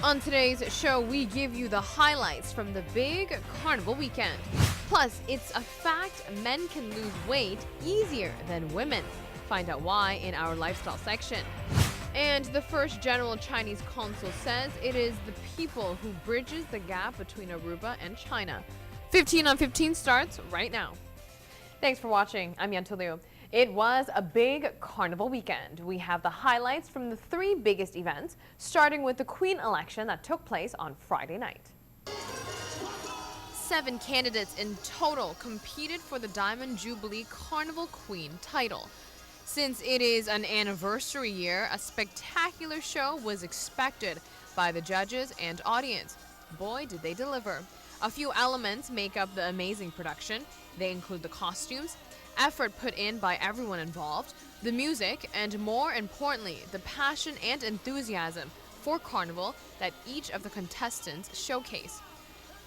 On today's show, we give you the highlights from the big carnival weekend. Plus, it's a fact men can lose weight easier than women. Find out why in our lifestyle section. And the first general Chinese consul says it is the people who bridges the gap between Aruba and China. 15 on 15 starts right now. Thanks for watching. I'm Yentl Lieuw. It was a big carnival weekend. We have the highlights from the three biggest events, starting with the Queen election that took place on Friday night. 7 candidates in total competed for the Diamond Jubilee Carnival Queen title. Since it is an anniversary year, a spectacular show was expected by the judges and audience. Boy, did they deliver. A few elements make up the amazing production. They include the costumes, effort put in by everyone involved, the music, and more importantly, the passion and enthusiasm for Carnival that each of the contestants showcased.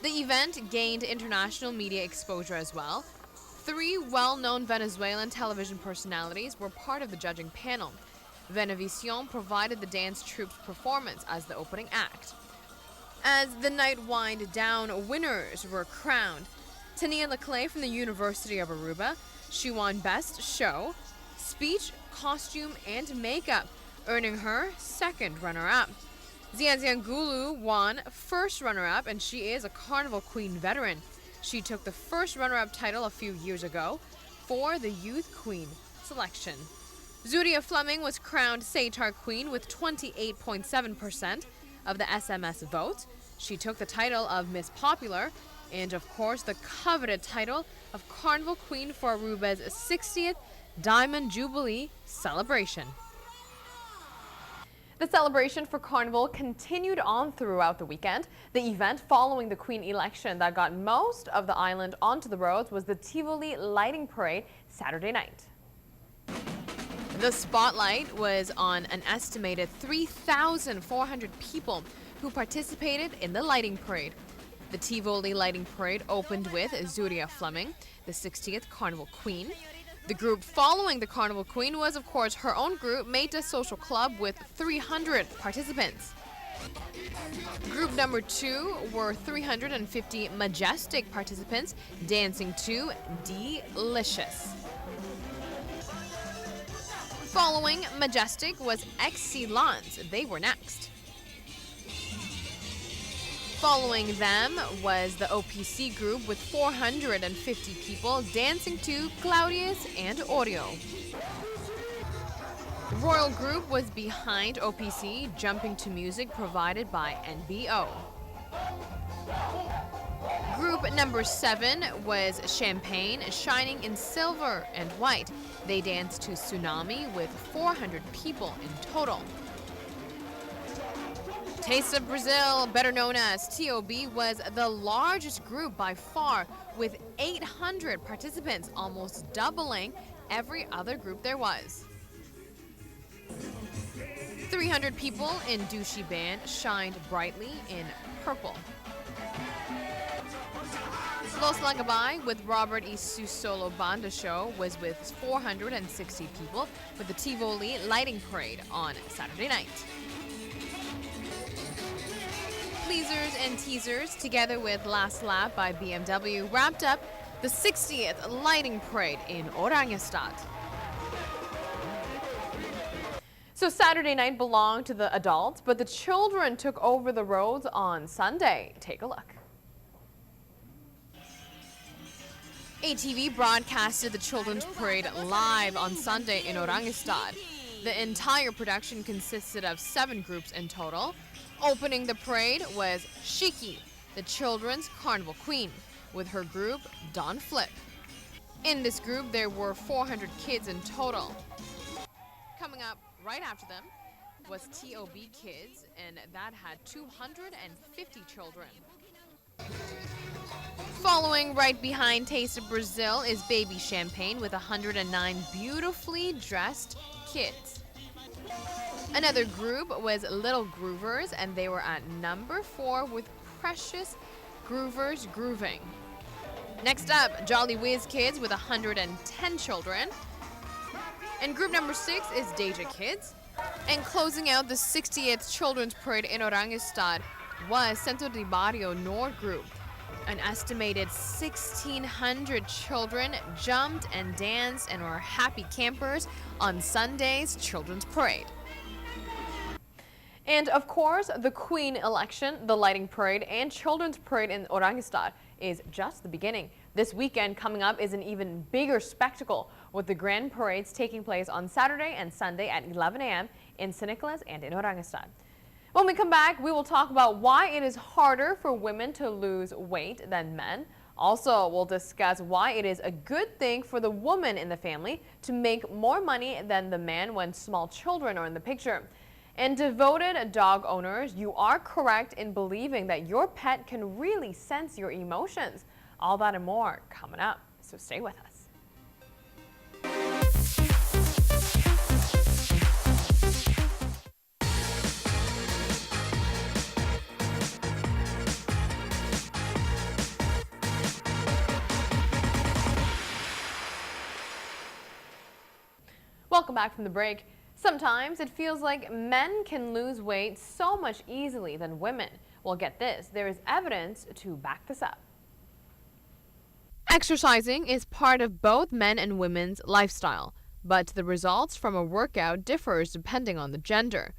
The event gained international media exposure as well. 3 well-known Venezuelan television personalities were part of the judging panel. Venevisión provided the dance troupe's performance as the opening act. As the night wound down, winners were crowned. Yentl Lieuw from the University of Aruba, she won Best Show, Speech, Costume, and Makeup, earning her second runner-up. Yentl won first runner-up, and she is a Carnival Queen veteran. She took the first runner-up title a few years ago for the Youth Queen selection. Zuria Fleming was crowned Satar Queen with 28.7% of the SMS vote. She took the title of Miss Popular and, of course, the coveted title of Carnival Queen for Aruba's 60th Diamond Jubilee celebration. The celebration for Carnival continued on throughout the weekend. The event following the Queen election that got most of the island onto the roads was the Tivoli Lighting Parade Saturday night. The spotlight was on an estimated 3,400 people who participated in the lighting parade. The Tivoli Lighting Parade opened with Zuria Fleming, the 60th Carnival Queen. The group following the Carnival Queen was, of course, her own group, Meta Social Club, with 300 participants. Group number 2 were 350 majestic participants dancing to Delicious. Following Majestic was Excellence. They were next. Following them was the OPC group with 450 people dancing to Claudius and Oreo. Royal Group was behind OPC, jumping to music provided by NBO. Group number 7 was Champagne, shining in silver and white. They danced to Tsunami with 400 people in total. Taste of Brazil, better known as TOB, was the largest group by far with 800 participants, almost doubling every other group there was. 300 people in Douchey Band shined brightly in purple. Los Langabay with Robert Isu Solo Banda Show was with 460 people with the Tivoli Lighting Parade on Saturday night. Pleasers and Teasers, together with Last Lap by BMW, wrapped up the 60th Lighting Parade in Oranjestad. So Saturday night belonged to the adults, but the children took over the roads on Sunday. Take a look. ATV broadcasted the Children's Parade live on Sunday in Oranjestad. The entire production consisted of 7 groups in total. Opening the parade was Shiki, the children's carnival queen, with her group Don Flip. In this group, there were 400 kids in total. Coming up right after them was TOB Kids, and that had 250 children. Following right behind Taste of Brazil is Baby Champagne with 109 beautifully dressed kids. Another group was Little Groovers, and they were at number 4 with Precious Groovers Grooving. Next up, Jolly Whiz Kids with 110 children. And group number 6 is Deja Kids, And closing out the 60th Children's Parade in Orangestad was Centro de Barrio Nord Group. An estimated 1,600 children jumped and danced and were happy campers on Sunday's Children's Parade. And of course, the Queen election, the lighting parade, and Children's Parade in Orangestad is just the beginning. This weekend coming up is an even bigger spectacle, with the grand parades taking place on Saturday and Sunday at 11 a.m. in St. Nicholas and in Orangestad. When we come back, we will talk about why it is harder for women to lose weight than men. Also, we'll discuss why it is a good thing for the woman in the family to make more money than the man when small children are in the picture. And devoted dog owners, you are correct in believing that your pet can really sense your emotions. All that and more coming up, so stay with us. Welcome back from the break. Sometimes it feels like men can lose weight so much easily than women. Well, get this, there is evidence to back this up. Exercising is part of both men and women's lifestyle, but the results from a workout differs depending on the gender.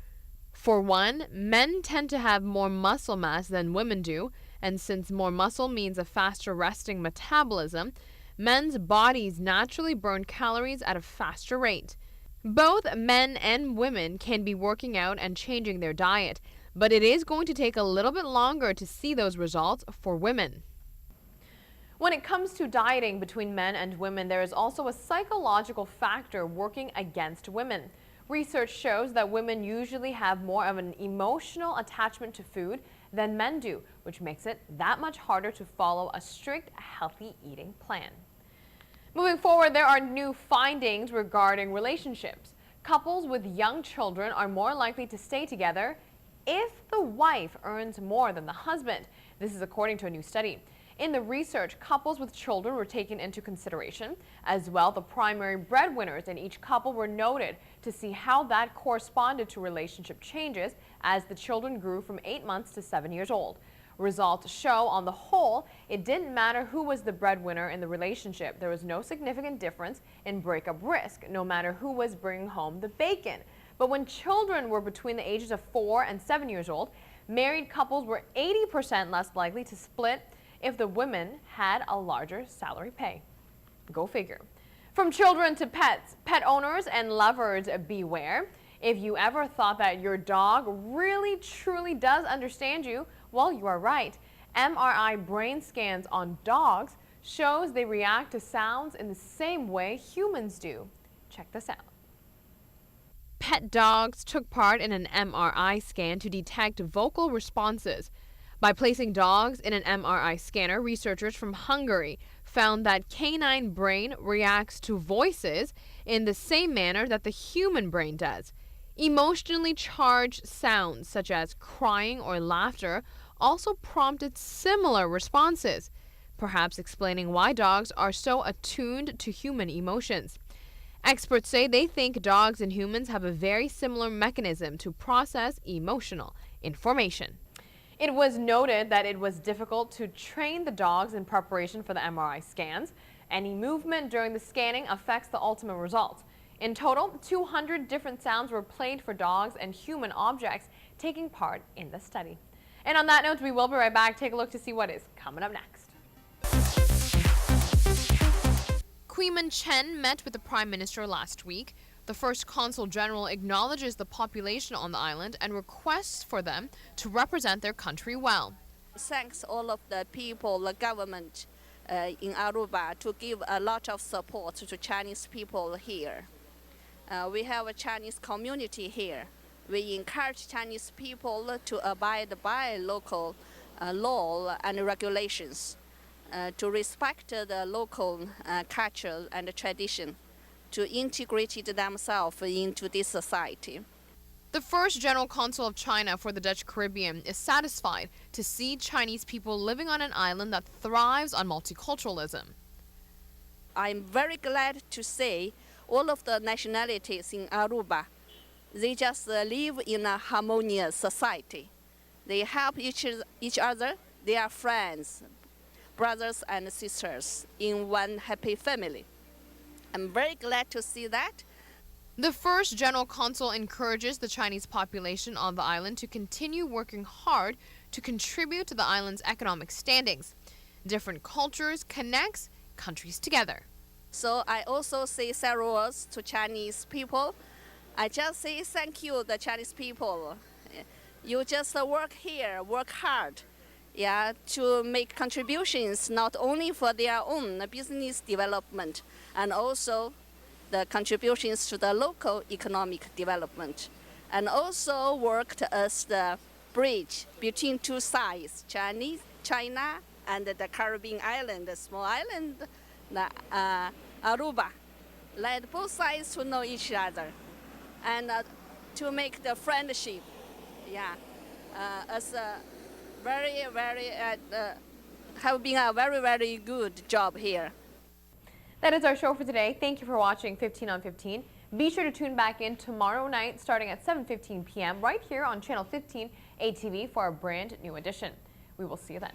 For one, men tend to have more muscle mass than women do, and since more muscle means a faster resting metabolism, men's bodies naturally burn calories at a faster rate. Both men and women can be working out and changing their diet, but it is going to take a little bit longer to see those results for women. When it comes to dieting between men and women, there is also a psychological factor working against women. Research shows that women usually have more of an emotional attachment to food than men do, which makes it that much harder to follow a strict, healthy eating plan. Moving forward, there are new findings regarding relationships. Couples with young children are more likely to stay together if the wife earns more than the husband. This is according to a new study. In the research, couples with children were taken into consideration. As well, the primary breadwinners in each couple were noted to see how that corresponded to relationship changes as the children grew from 8 months to 7 years old. Results show, on the whole, it didn't matter who was the breadwinner in the relationship. There was no significant difference in breakup risk, no matter who was bringing home the bacon. But when children were between the ages of 4 and 7 years old, married couples were 80% less likely to split if the women had a larger salary pay. Go figure. From children to pets, pet owners and lovers, beware. If you ever thought that your dog really truly does understand you, well, you are right. MRI brain scans on dogs shows they react to sounds in the same way humans do. Check this out. Pet dogs took part in an MRI scan to detect vocal responses. By placing dogs in an MRI scanner, researchers from Hungary found that canine brain reacts to voices in the same manner that the human brain does. Emotionally charged sounds such as crying or laughter also prompted similar responses, perhaps explaining why dogs are so attuned to human emotions. Experts say they think dogs and humans have a very similar mechanism to process emotional information. It was noted that it was difficult to train the dogs in preparation for the MRI scans. Any movement during the scanning affects the ultimate result. In total, 200 different sounds were played for dogs and human objects taking part in the study. And on that note, we will be right back. Take a look to see what is coming up next. Queen Chen met with the Prime Minister last week. The first Consul General acknowledges the population on the island and requests for them to represent their country well. Thanks all of the people, the government in Aruba to give a lot of support to Chinese people here. We have a Chinese community here. We encourage Chinese people to abide by local law and regulations, to respect the local culture and tradition, to integrate themselves into this society. The first General Consul of China for the Dutch Caribbean is satisfied to see Chinese people living on an island that thrives on multiculturalism. I'm very glad to say all of the nationalities in Aruba they just live in a harmonious society. They help each other. They are friends, brothers and sisters in one happy family. I'm very glad to see that. The first general consul encourages the Chinese population on the island to continue working hard to contribute to the island's economic standings. Different cultures connects countries together. So I also say several words to Chinese people. I just say thank you, the Chinese people. You just work here, work hard, yeah, to make contributions not only for their own business development and also the contributions to the local economic development, and also worked as the bridge between two sides, China and the Caribbean island, the small island, Aruba. Let both sides to know each other and to make the friendship, yeah, as a have been a very good job here. That is our show for today. Thank you for watching 15 on 15. Be sure to tune back in tomorrow night starting at 7:15 p.m. right here on Channel 15 ATV for a brand new edition. We will see you then.